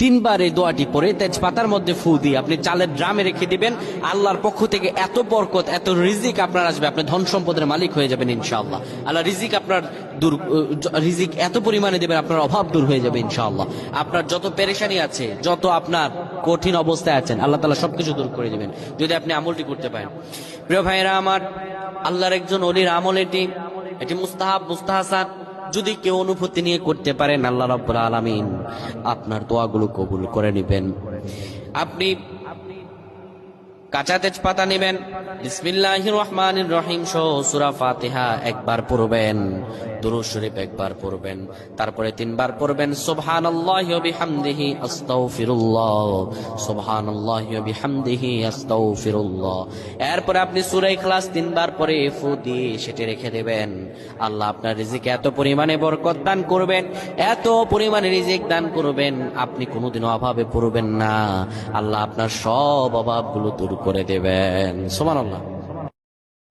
তিনবার এই দোয়াটি পরে তেজপাতার মধ্যে ফু দিয়ে আপনি চালের ড্রামে রেখে দিবেন। আল্লাহর পক্ষ থেকে এত বরকত, এত রিজিক আপনার আসবে, আপনি ধন সম্পদের মালিক হয়ে যাবেন ইনশাআল্লাহ। আল্লাহ রিজিক আপনার রিজিক এত পরিমাণে দেবেন, আপনার অভাব দূর হয়ে যাবে ইনশাআল্লাহ। আপনার যত পেরেশানি আছে, যত আপনার কঠিন অবস্থায় আছেন, আল্লাহ তাআলা সবকিছু দূর করে দিবেন যদি আপনি আমলটি করতে পারেন। প্রিয় ভাইরা আমার, আল্লাহর একজন ওলির আমল এটি মুস্তাহাব, মুস্তাহাসান। যদি কেউ অনুভূতি নিয়ে করতে পারেন, আল্লাহ রাব্বুল আলামিন আপনার দোয়াগুলো কবুল করে নেবেন। আপনি কাঁচা তেজপাতা নেবেন, বিসমিল্লাহির রহমানির রহিম সহ সূরা ফাতিহা একবার পড়বেন, দুরূদ শরীফ একবার পড়বেন, তারপরে তিনবার পড়বেন সুবহানাল্লাহি ওয়া বিহামদিহি আস্তাগফিরুল্লাহ, সুবহানাল্লাহি ওয়া বিহামদিহি আস্তাগফিরুল্লাহ। এরপরে আপনি সূরা ইখলাস তিনবার পরে ফু দিয়ে সেটি রেখে দেবেন। আল্লাহ আপনার রিজিকে এত পরিমাণে বরকত দান করবেন, এত পরিমাণে রিজিক দান করবেন, আপনি কোনোদিনও অভাবে পড়বেন না। আল্লাহ আপনার সব অভাবগুলো দূর করে দেবেন। সুবহানাল্লাহ।